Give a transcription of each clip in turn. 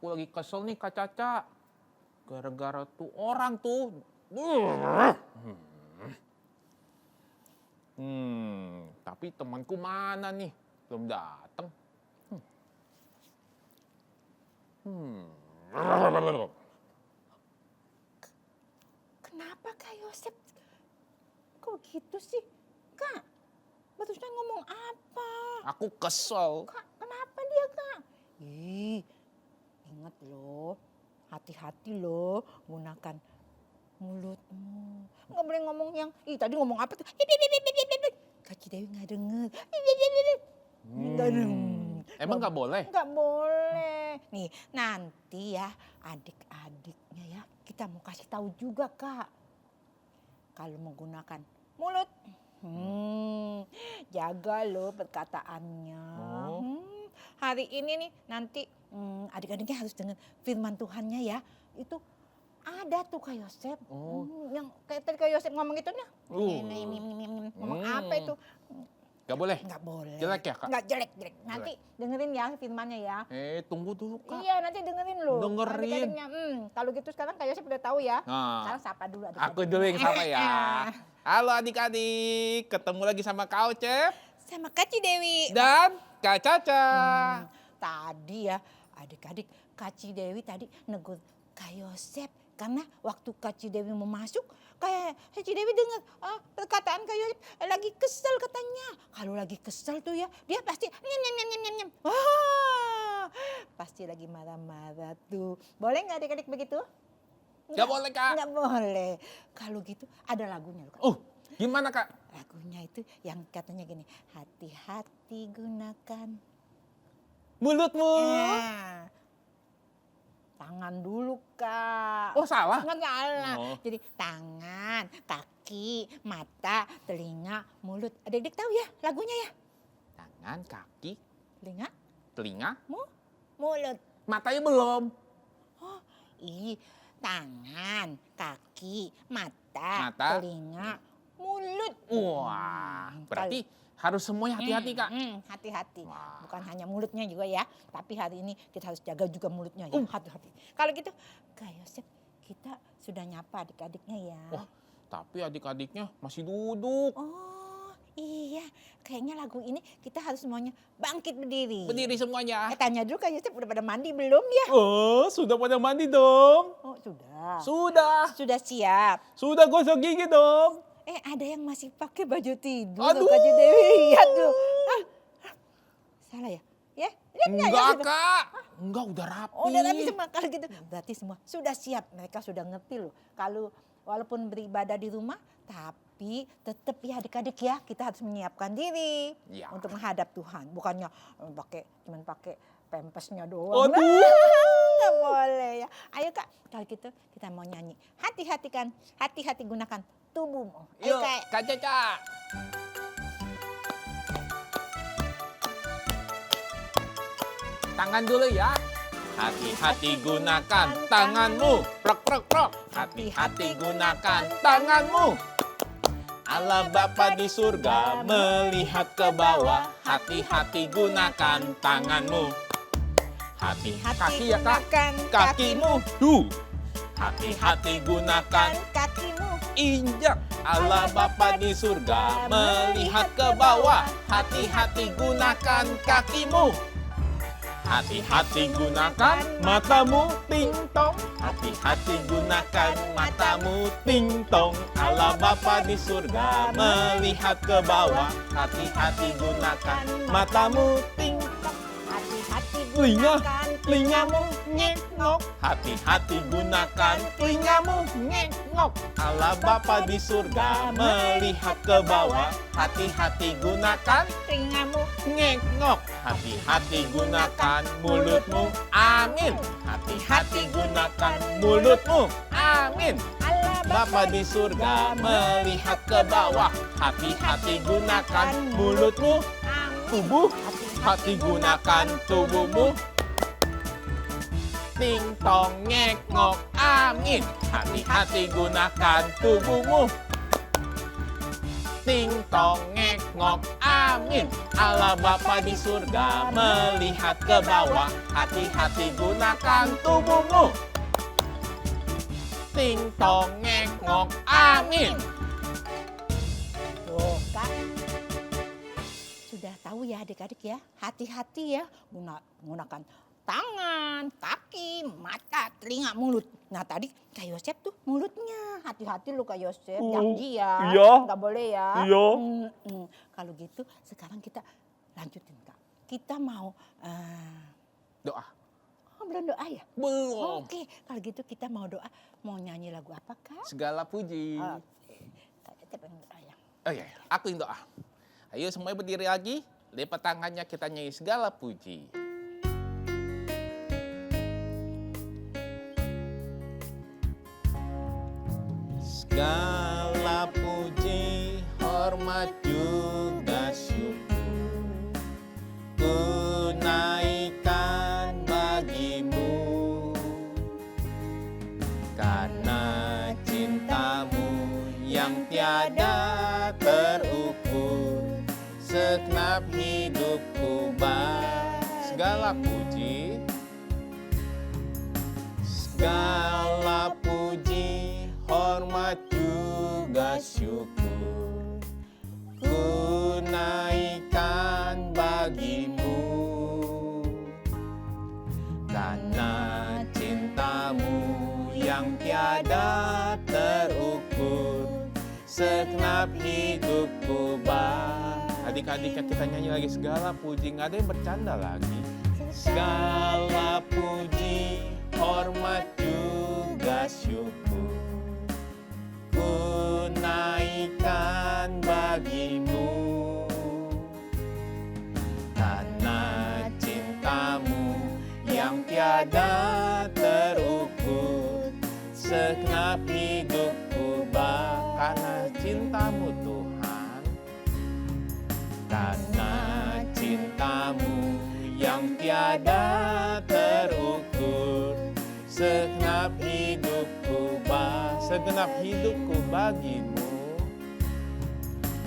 Aku lagi kesel nih Kak Caca. Gara-gara tuh orang tuh. Tapi temanku mana nih? Belum datang. Kenapa Kak Yosep? Kok gitu sih? Kak, barusan ngomong apa? Aku kesel. Kak, kenapa dia Kak? Ingat loh, hati-hati loh gunakan mulutmu. Nggak boleh ngomong yang, tadi ngomong apa tuh? Kak Cidewi nggak denger. Nggak denger. Emang nggak boleh? Nggak boleh. Nih nanti ya adik-adiknya ya kita mau kasih tahu juga Kak. Kalau menggunakan mulut, jaga loh perkataannya. Hari ini nih nanti adik-adiknya harus dengar firman Tuhannya ya. Itu ada tuh Kak Yosep. Yang kayak tadi Kak Yosep ngomong itu nih. Ngomong apa itu? Gak boleh? Nggak boleh. Jelek ya Kak? Nggak jelek. Nanti dengerin ya firmannya ya. Tunggu dulu Kak. Iya nanti dengerin loh. Dengerin. Adik-adiknya. Kalau gitu sekarang Kak Yosep udah tahu ya. Nah, Sekarang sapa dulu adik-adik. aku dulu yang sapa ya. Halo adik-adik, ketemu lagi sama Kak Ocep. Sama Kak Cidewi. Dan Kak Caca. Tadi ya adik-adik Kak Cidewi tadi negur Kak Yosep. Karena waktu Kak Cidewi mau masuk, kayak Kak Cidewi dengar perkataan Kak Yosep lagi kesel katanya. Kalau lagi kesel tuh ya, dia pasti nyem. Wah, pasti lagi marah-marah tuh. Boleh nggak adik-adik begitu? Nggak boleh Kak. Nggak boleh. Kalau gitu ada lagunya loh Kak. Gimana Kak? Lagunya itu yang katanya gini, hati-hati gunakan Mulutmu. Tangan dulu Kak. Salah? Nggak salah. Jadi tangan, kaki, mata, telinga, mulut. Adik-adik tahu ya lagunya ya? Tangan, kaki, Telinga, telinga, mulut. matanya belum. Tangan, kaki, mata, telinga, mulut. Wah, berarti harus semuanya hati-hati Kak. Hati-hati. Wah. Bukan hanya mulutnya juga ya. Tapi hari ini kita harus jaga juga mulutnya ya. Hati-hati. Kalau gitu, Kak Yosep kita sudah nyapa adik-adiknya ya. Tapi adik-adiknya masih duduk. Iya. Kayaknya lagu ini kita harus semuanya bangkit berdiri. Berdiri semuanya. Tanya dulu Kak Yosep udah pada mandi belum ya? Sudah pada mandi dong. Sudah. Sudah siap. Sudah gosok gigi dong. Ada yang masih pakai baju tidur. Aduh. Kak Cidewi lihat tuh. Salah ya? Ya? Lihat nggak ya? Enggak Kak. Enggak, udah rapi. Udah rapi semua. Kalau gitu berarti semua sudah siap. Mereka sudah ngerti loh. Kalau walaupun beribadah di rumah, tapi tetap ya adik-adik ya kita harus menyiapkan diri untuk menghadap Tuhan. Bukannya cuman pakai pampasnya doang. Nggak boleh ya. Ayo Kak, kalau gitu kita mau nyanyi. Hati-hati gunakan tubuhmu. Yuk Kak Caca. Tangan dulu ya. Hati-hati gunakan tanganmu. Prok. Hati-hati gunakan tanganmu. Allah Bapa di surga melihat ke bawah. Hati-hati gunakan tanganmu. Kaki ya Kak. Kakimu. Hati-hati gunakan kakimu. Injak. Allah Bapa di surga melihat ke bawah. Hati-hati gunakan kakimu. Hati-hati gunakan matamu, ting-tong. Hati-hati gunakan matamu, ting-tong. Allah Bapa di surga melihat ke bawah. Hati-hati gunakan matamu, ting-tong. Hati-hati Telingamu ngek-ngok. Hati-hati gunakan telingamu ngek-ngok. Allah Bapa di surga melihat ke bawah. Hati-hati gunakan telingamu. ngek-ngok. Hati-hati gunakan mulutmu. Amin. Hati-hati gunakan mulutmu. Amin. Allah Bapa di surga melihat ke bawah. Hati-hati gunakan mulutmu. Tubuh. Hati gunakan tubuhmu. Ting tong ngek ngok amin. Hati-hati gunakan tubuhmu. Ting tong ngek ngok, amin. Allah Bapa di surga melihat ke bawah. Hati-hati gunakan tubuhmu. Ting tong ngek ngok, amin. Tuh, Kak. Sudah tahu ya adik-adik ya, hati-hati ya menggunakan tangan, kaki, mata, telinga, mulut. Nah tadi Kak Yosep tuh mulutnya, hati-hati lu Kak Yosep, janji ya, iya. nggak boleh ya. Iya. Kalau gitu sekarang kita lanjutin Kak. Kita mau Doa. belum doa ya? Belum. Oke, kalau gitu kita mau doa, mau nyanyi lagu apa Kak? Segala puji. Oke, Kak Yosep yang doa ya. Oh iya, aku yang doa. Ayo semuanya berdiri lagi. Lipat tangannya, kita nyanyi segala puji. Segala puji, hormat juga syukur ku naikkan bagimu, karena cintamu yang tiada terukur, segenap hidupku segala puji, segala puji, hormat juga syukur ku naikkan bagimu, karena cintamu yang tiada terukur, segenap hidupku Adik-adiknya kita nyanyi lagi segala puji, nggak ada yang bercanda lagi. Segala puji, hormat juga syukur ku naikkan bagimu, karena cintamu yang tiada terukur, segenap hidupku karena cintamu Tuhan, karena cintamu yang tiada terukur, segenap hidupku bagimu,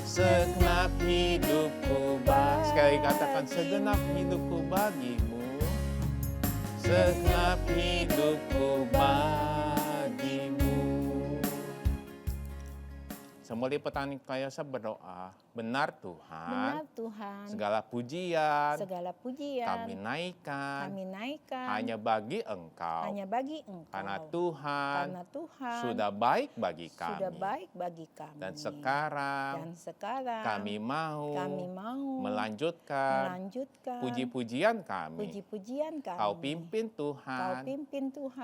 segenap hidupku sekali katakan segenap hidupku bagimu, segenap hidupku bagimu. Semua lipat tangan Kak Yosep berdoa. Benar Tuhan. Benar Tuhan. Segala pujian. Segala pujian. Kami naikkan. Hanya bagi Engkau. Karena Tuhan. Sudah baik bagi kami. Dan sekarang. Kami mau. Melanjutkan. Puji-pujian kami. Kau pimpin Tuhan.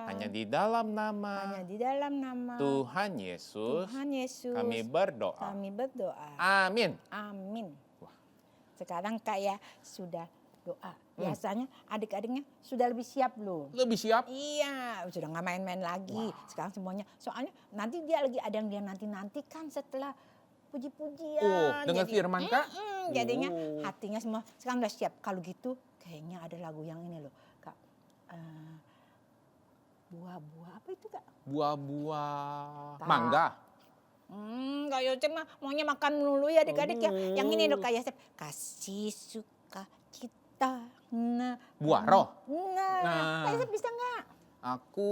Hanya di dalam nama. Tuhan Yesus. Kami berdoa. Amin. Amin. Sekarang Kak ya sudah doa. Biasanya adik-adiknya sudah lebih siap loh. Lebih siap? Iya, sudah nggak main-main lagi. Sekarang semuanya. Soalnya nanti dia lagi ada yang dia nanti-nantikan setelah puji-pujian. Oh, dengan firman Kak? Jadinya hatinya semua sekarang udah siap. Kalau gitu kayaknya ada lagu yang ini loh Kak. Buah-buah apa itu Kak? Buah-buah mangga. Kak Yosep mah maunya makan dulu ya adik-adik ya. Yang ini loh Kak Yosep. Kasih suka cita. Buah roh. Kak Yosep bisa nggak? Aku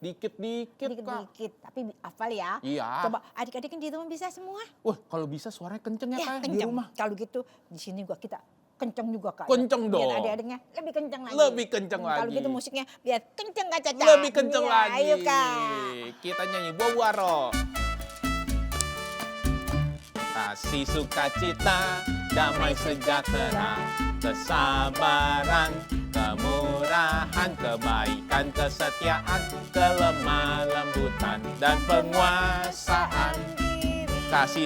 dikit-dikit Kak. Dikit-dikit, tapi hafal ya. Iya. Coba adik-adik di rumah bisa semua? Wah, kalau bisa suaranya kenceng ya Kak di kenceng. rumah. Kalau gitu di sini kita kenceng juga Kak. Kenceng dong. Biar adik-adiknya lebih kenceng lagi. Lebih kenceng lagi. Kalau gitu musiknya biar kenceng Kak Caca. Lebih kenceng lagi. Ayo Kak. Kita nyanyi buah roh. Kasih sukacita, damai sejahtera, kesabaran, kemurahan, kebaikan, kesetiaan, kelemah lembutan, dan penguasaan. Kasih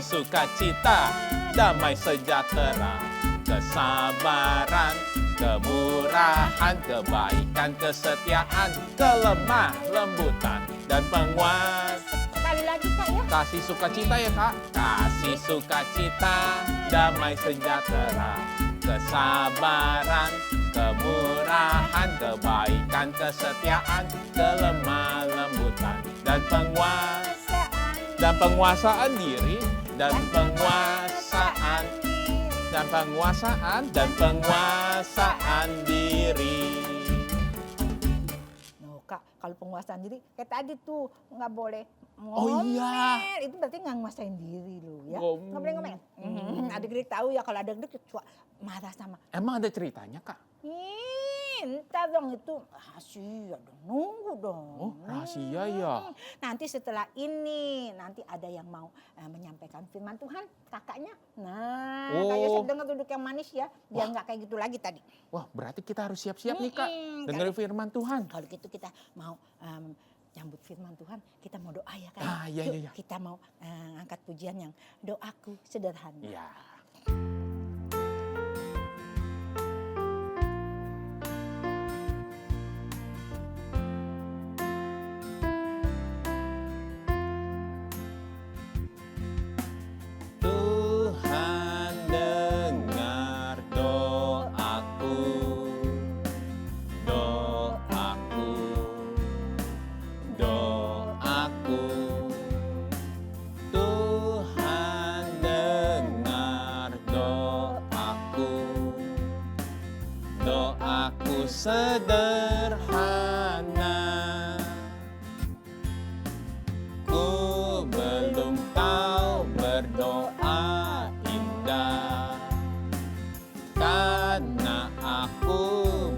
sukacita, damai sejahtera, kesabaran, kemurahan, kebaikan, kesetiaan, kelemah lembutan, dan penguasaan. Sekali lagi Kak ya. Kasih sukacita ya Kak. Kasih sukacita, damai sejahtera, kesabaran, kemurahan, kebaikan, kesetiaan, kelemah lembutan, dan penguasaan diri dan penguasaan dan penguasaan diri. No, Kak, kalau penguasaan diri kayak tadi tuh nggak boleh Oh, ngomel. iya. Itu berarti nggak nguasain diri lu ya. Ngomel. Nggak boleh ngomel. Adik-adik tahu ya kalau adik-adik suka marah sama. Emang ada ceritanya, Kak? Entar dong itu rahasia dong, nunggu dong. Oh, rahasia ya. Nanti setelah ini, nanti ada yang mau menyampaikan firman Tuhan, kakaknya. Nah, Oh. kayak Yosef dengar duduk yang manis ya, biar nggak kayak gitu lagi tadi. Wah, berarti kita harus siap-siap nih, Kak. Mm-mm. Dengerin firman Tuhan. Kalau gitu kita mau nyambut firman Tuhan, kita mau doa ya kan? Ah, iya, Yuk, iya, iya. kita mau angkat pujian yang doaku sederhana. Iya. Tuhan dengar doaku, doaku, doaku. Tuhan dengar doaku, doaku sederhana. Ku belum tahu berdoa indah, karena aku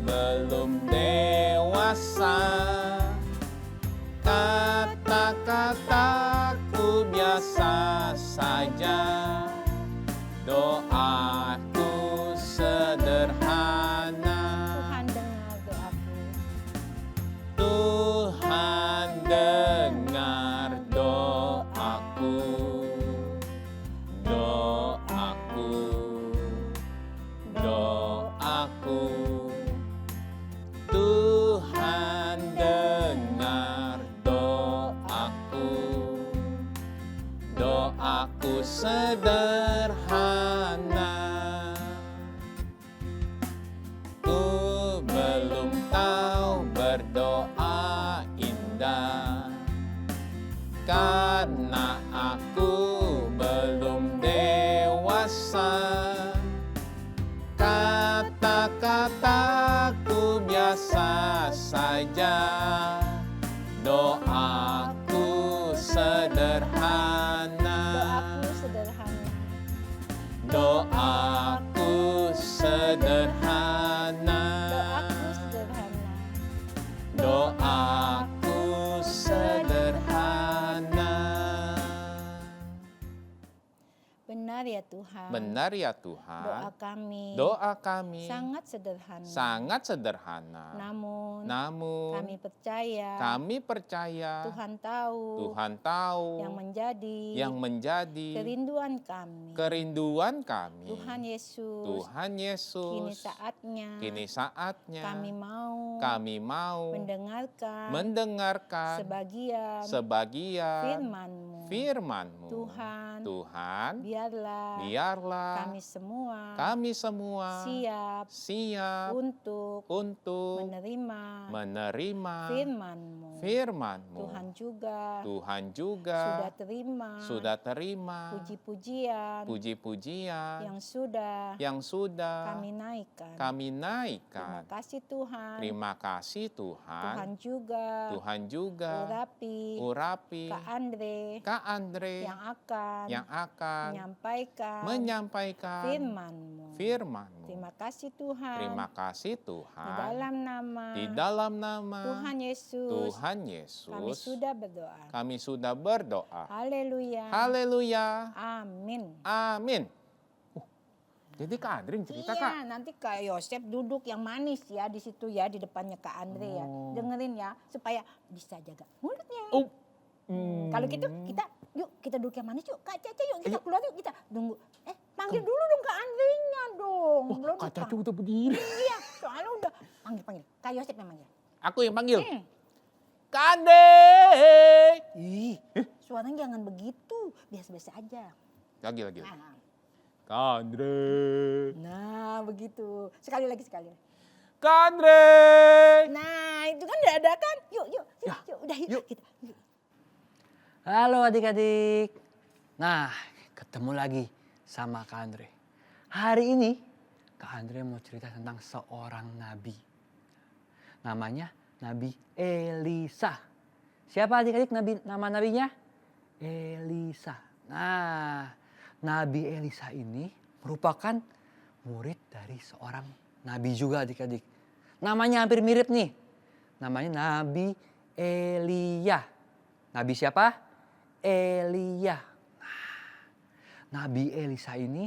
belum dewasa. Kata-kataku biasa saja, doaku sederhana. Tuhan dengar doaku. Tuhan dengar doaku, doaku, doaku. Tuhan dengar doaku, doaku sederhana. Ku belum tahu berdoa indah, karena aku belum dewasa. Kata-kataku biasa saja, doaku sederhana. Doaku sederhana. Doaku sederhana. Doaku sederhana. Doaku sederhana. Benar ya Tuhan. Benar ya Tuhan. Doa kami. Doa kami Sangat sederhana. sangat sederhana. Namun Namun kami percaya Tuhan tahu Tuhan tahu yang menjadi kerinduan kami. kerinduan kami. Tuhan Yesus. Tuhan Yesus. Kini saatnya kami mau mendengarkan sebagian firman-Mu. Tuhan, biarlah kami semua siap untuk menerima firman-Mu. Tuhan juga sudah terima puji-pujian yang sudah kami naikkan. Terima kasih Tuhan. Tuhan juga urapi Kak Andre yang akan menyampaikan firman-Mu. Terima kasih Tuhan. Terima kasih Tuhan. Di Di dalam nama Tuhan Yesus. Kami sudah berdoa. Haleluya. Haleluya. Amin. Amin. Jadi Kak Andre cerita Iya, Kak. nanti Kak Yosef duduk yang manis ya di situ ya, di depannya Kak Andre ya. Oh. Dengerin ya supaya bisa jaga mulutnya. Oh. Kalau gitu kita duduk yang manis yuk. Kak Caca yuk kita Ayo. keluar yuk kita tunggu. Panggil dulu dong Kak Andre-nya dong. Oh, Belum Kak Kak. Caca udah berdiri. Iya, soalnya udah panggil. Kak Yosef yang manggil. Aku yang panggil. Kak Hmm. Andre. Ih, suaranya jangan begitu, biasa-biasa aja. Lagi. Nah, Kak Andre. nah begitu. Sekali lagi. Kak Andre. Nah, itu kan udah ada kan? Yuk, Ya, udah yuk. yuk. Kita. Halo adik-adik. Nah, ketemu lagi sama Kak Andre. Hari ini Kak Andre mau cerita tentang seorang nabi. Namanya Nabi Elisa. Siapa adik-adik nama nabinya? Elisa. Nah, Nabi Elisa ini merupakan murid dari seorang nabi juga adik-adik. Namanya hampir mirip nih. Namanya Nabi Elia. Nabi siapa? Elia. Nabi Elisa ini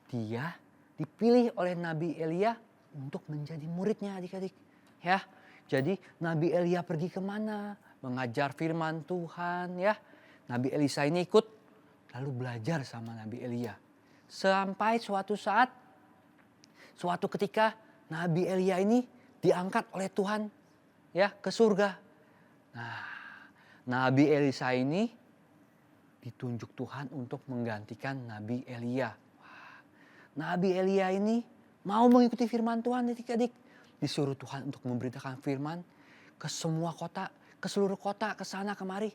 dia dipilih oleh Nabi Elia untuk menjadi muridnya adik-adik. Ya, jadi Nabi Elia pergi kemana? Mengajar firman Tuhan ya. Nabi Elisa ini ikut lalu belajar sama Nabi Elia. Sampai suatu saat, suatu ketika Nabi Elia ini diangkat oleh Tuhan ya ke surga. Nah, Nabi Elisa ini ditunjuk Tuhan untuk menggantikan Nabi Elia. Wah, Nabi Elia ini mau mengikuti firman Tuhan adik-adik. Disuruh Tuhan untuk memberitakan firman ke semua kota, ke seluruh kota, ke sana kemari.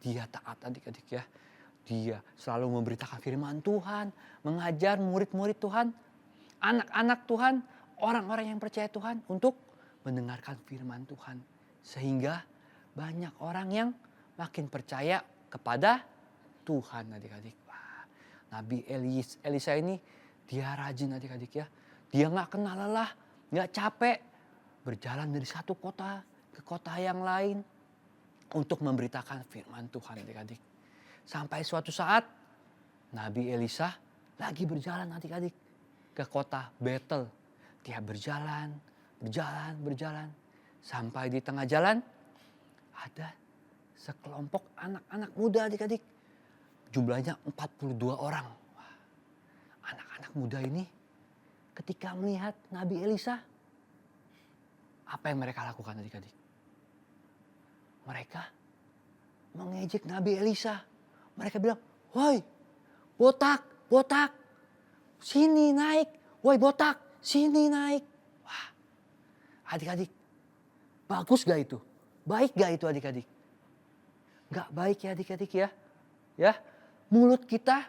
Dia taat adik-adik ya. Dia selalu memberitakan firman Tuhan, mengajar murid-murid Tuhan, anak-anak Tuhan, orang-orang yang percaya Tuhan untuk mendengarkan firman Tuhan. Sehingga banyak orang yang makin percaya kepada Tuhan adik-adik. Wah, Nabi Elisa ini dia rajin adik-adik ya. Dia gak kenal lelah, gak capek. Berjalan dari satu kota ke kota yang lain untuk memberitakan firman Tuhan adik-adik. Sampai suatu saat Nabi Elisa lagi berjalan adik-adik ke kota Betel. Dia berjalan. Sampai di tengah jalan ada sekelompok anak-anak muda adik-adik. Jumlahnya 42 orang. Wah, anak-anak muda ini ketika melihat Nabi Elisa, apa yang mereka lakukan adik-adik? Mereka mengejek Nabi Elisa. Mereka bilang, "Woi, botak, sini naik. Woi botak, sini naik." Wah, adik-adik, bagus gak itu? Baik gak itu adik-adik? Gak baik ya adik-adik ya. Ya, mulut kita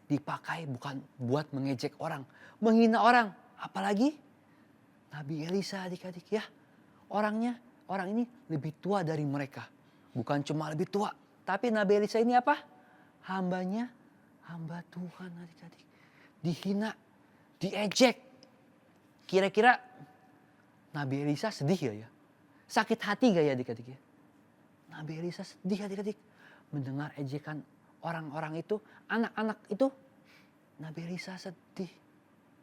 dipakai bukan buat mengejek orang, menghina orang. Apalagi Nabi Elisa adik-adik ya. Orang ini lebih tua dari mereka. Bukan cuma lebih tua, tapi Nabi Elisa ini apa? Hamba Tuhan adik-adik. Dihina, diejek. Kira-kira Nabi Elisa sedih gak ya? Sakit hati gak ya adik-adik ya? Nabi Elisa sedih adik-adik. Mendengar ejekan orang-orang itu, anak-anak itu. Nabi Elisa sedih.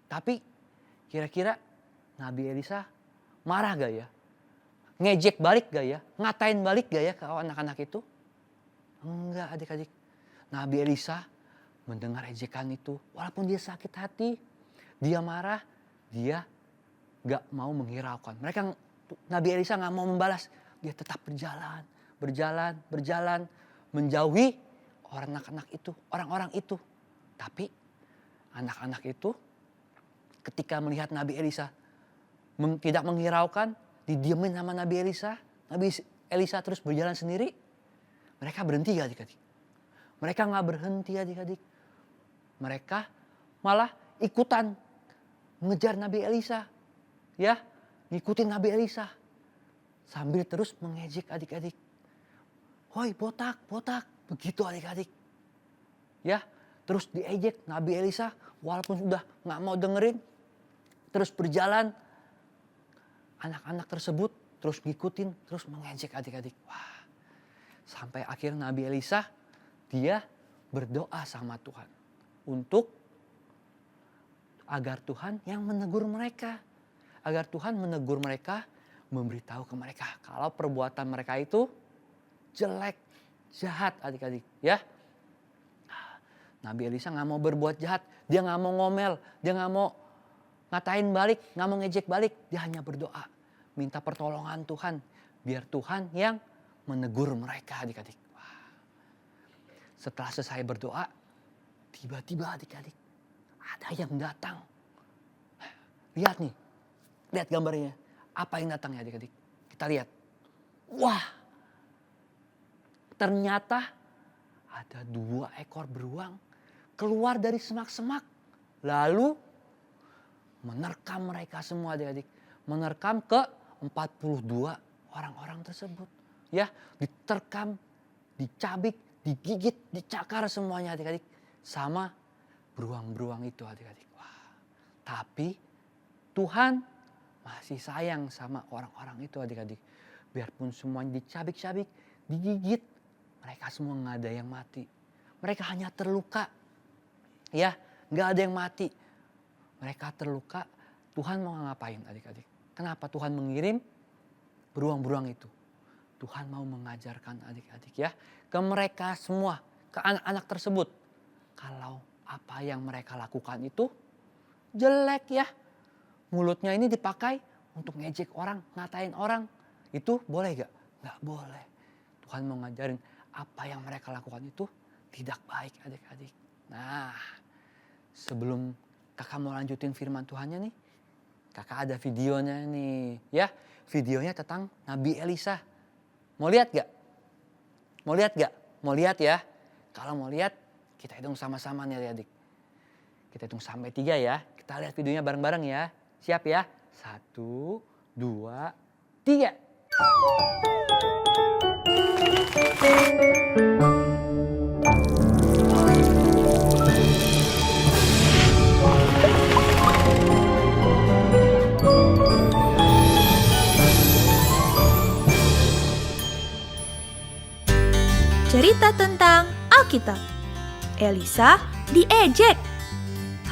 Tapi kira-kira Nabi Elisa marah gak ya? Ngejek balik gak ya? Ngatain balik gak ya ke anak-anak itu? Enggak adik-adik. Nabi Elisa mendengar ejekan itu. Walaupun dia sakit hati, dia marah, dia gak mau menghiraukan. Nabi Elisa gak mau membalas. Dia tetap berjalan. Menjauhi orang-orang itu. Tapi anak-anak itu ketika melihat Nabi Elisa tidak menghiraukan, didiemin sama Nabi Elisa. Nabi Elisa terus berjalan sendiri. Mereka berhenti adik-adik. Mereka gak berhenti adik-adik. Mereka malah ikutan mengejar Nabi Elisa. Ya, ngikutin Nabi Elisa. Sambil terus mengejek adik-adik. "Woi botak." Begitu adik-adik. Ya, terus diejek Nabi Elisa. Walaupun sudah gak mau dengerin. Terus berjalan. Anak-anak tersebut terus ngikutin, terus mengejek adik-adik. Wah, sampai akhir Nabi Elisa dia berdoa sama Tuhan untuk agar Tuhan yang menegur mereka. Agar Tuhan menegur mereka, memberitahu ke mereka kalau perbuatan mereka itu jelek, jahat adik-adik. Ya, Nabi Elisa gak mau berbuat jahat, dia gak mau ngomel, dia gak mau ngatain balik, gak mau ngejek balik. Dia hanya berdoa, minta pertolongan Tuhan. Biar Tuhan yang menegur mereka adik-adik. Wah. Setelah selesai berdoa, tiba-tiba adik-adik ada yang datang. Lihat nih, lihat gambarnya. Apa yang datang ya adik-adik? Kita lihat. Wah, ternyata ada 2 ekor beruang keluar dari semak-semak. Lalu menerkam mereka semua adik-adik. Menerkam ke 42 orang-orang tersebut. Ya, diterkam, dicabik, digigit, dicakar semuanya adik-adik. Sama beruang-beruang itu adik-adik. Wah, tapi Tuhan masih sayang sama orang-orang itu adik-adik. Biarpun semuanya dicabik-cabik, digigit, mereka semua nggak ada yang mati. Mereka hanya terluka. Ya, nggak ada yang mati. Mereka terluka. Tuhan mau ngapain adik-adik? Kenapa Tuhan mengirim beruang-beruang itu? Tuhan mau mengajarkan adik-adik ya, ke mereka semua, ke anak-anak tersebut. Kalau apa yang mereka lakukan itu jelek ya. Mulutnya ini dipakai untuk ngejek orang, ngatain orang. Itu boleh gak? Gak boleh. Tuhan mau ngajarin apa yang mereka lakukan itu tidak baik adik-adik. Nah, sebelum kakak mau lanjutin firman Tuhannya nih, kakak ada videonya nih ya. Videonya tentang Nabi Elisa. Mau lihat gak? Mau lihat gak? Mau lihat ya? Kalau mau lihat, kita hitung sama-sama nih adik-adik. Kita hitung sampai 3 ya. Kita lihat videonya bareng-bareng ya. Siap ya? 1, 2, 3. Cerita tentang Alkitab. Elisa diejek.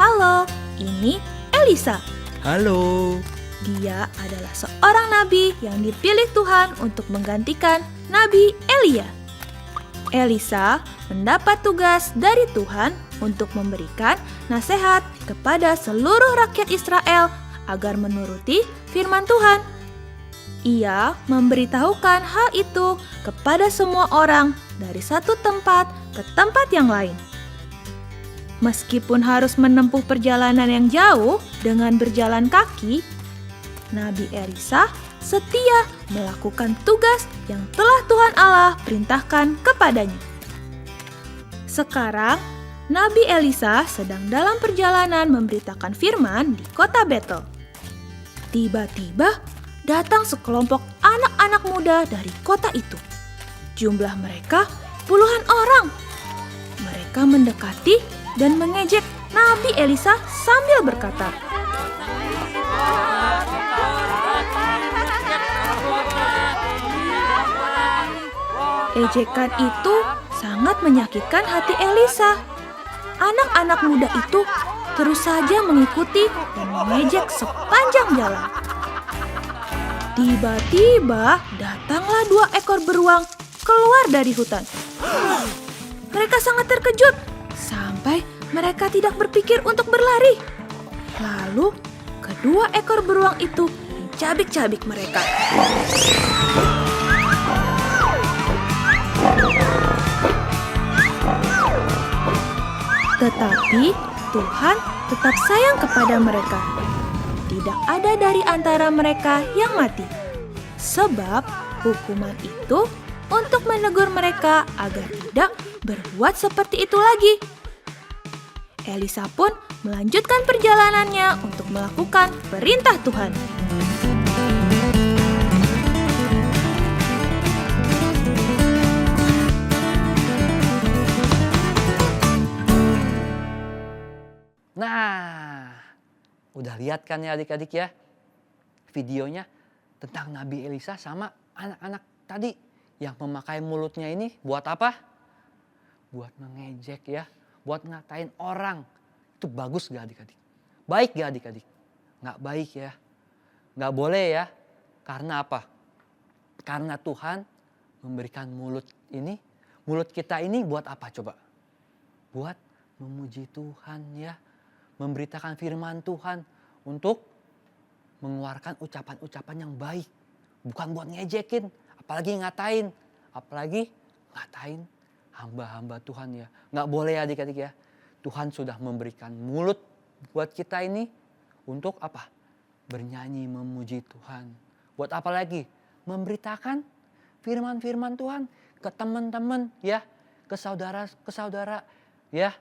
Halo, ini Elisa. Halo. Dia adalah seorang nabi yang dipilih Tuhan untuk menggantikan Nabi Elia. Elisa mendapat tugas dari Tuhan untuk memberikan nasihat kepada seluruh rakyat Israel agar menuruti firman Tuhan. Ia memberitahukan hal itu kepada semua orang dari satu tempat ke tempat yang lain. Meskipun harus menempuh perjalanan yang jauh dengan berjalan kaki, Nabi Elisa setia melakukan tugas yang telah Tuhan Allah perintahkan kepadanya. Sekarang, Nabi Elisa sedang dalam perjalanan memberitakan firman di kota Betel. Tiba-tiba, datang sekelompok anak-anak muda dari kota itu. Jumlah mereka puluhan orang. Mereka mendekati dan mengejek Nabi Elisa sambil berkata, ejekan itu sangat menyakitkan hati Elisa. Anak-anak muda itu terus saja mengikuti dan mengejek sepanjang jalan. Tiba-tiba datanglah 2 ekor beruang keluar dari hutan. Mereka sangat terkejut sampai mereka tidak berpikir untuk berlari. Lalu kedua ekor beruang itu mencabik-cabik mereka. Tetapi Tuhan tetap sayang kepada mereka. Tidak ada dari antara mereka yang mati. Sebab hukuman itu untuk menegur mereka agar tidak berbuat seperti itu lagi. Elisa pun melanjutkan perjalanannya untuk melakukan perintah Tuhan. Nah, udah lihat kan ya adik-adik ya videonya tentang Nabi Elisa sama anak-anak tadi yang memakai mulutnya ini buat apa? Buat mengejek ya, buat ngatain orang. Itu bagus gak adik-adik? Baik gak adik-adik? Gak baik ya, gak boleh ya. Karena apa? Karena Tuhan memberikan mulut ini, mulut kita ini buat apa coba? Buat memuji Tuhan ya. Memberitakan firman Tuhan untuk mengeluarkan ucapan-ucapan yang baik. Bukan buat ngejekin, apalagi ngatain. Apalagi ngatain hamba-hamba Tuhan ya. Nggak boleh adik-adik ya. Tuhan sudah memberikan mulut buat kita ini untuk apa? Bernyanyi memuji Tuhan. Buat apa lagi? Memberitakan firman-firman Tuhan ke teman-teman ya. Ke saudara-saudara ya.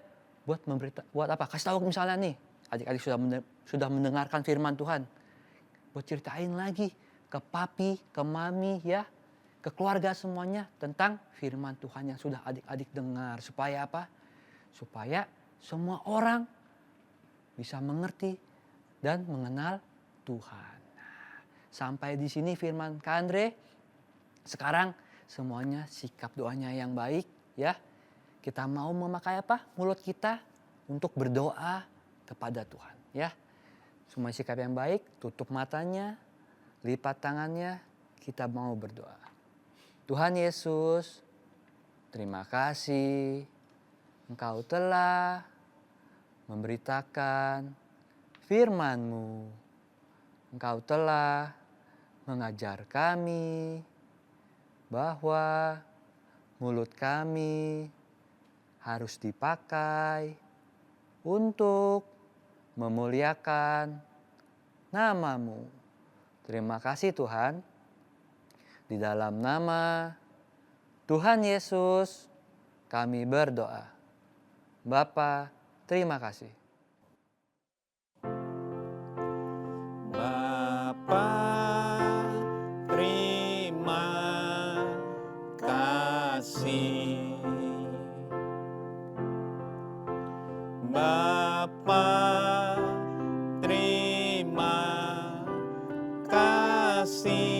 buat apa? Kasih tahu misalnya nih, adik-adik sudah mendengarkan firman Tuhan. Buat ceritain lagi ke papi, ke mami ya, ke keluarga semuanya tentang firman Tuhan yang sudah adik-adik dengar. Supaya apa? Supaya semua orang bisa mengerti dan mengenal Tuhan. Nah, sampai di sini firman Kak Andre. Sekarang semuanya sikap doanya yang baik ya. Kita mau memakai apa? Mulut kita untuk berdoa kepada Tuhan ya. Semua sikap yang baik, tutup matanya, lipat tangannya, kita mau berdoa. Tuhan Yesus, terima kasih Engkau telah memberitakan firman-Mu. Engkau telah mengajar kami bahwa mulut kami harus dipakai untuk memuliakan nama-Mu. Terima kasih Tuhan. Di dalam nama Tuhan Yesus kami berdoa. Bapa, terima kasih. Bapa, terima kasih. Bapa, terima kasih.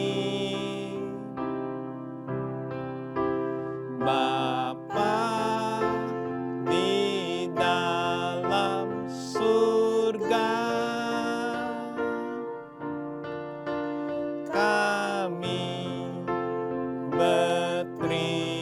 Bapa di dalam surga, kami berterima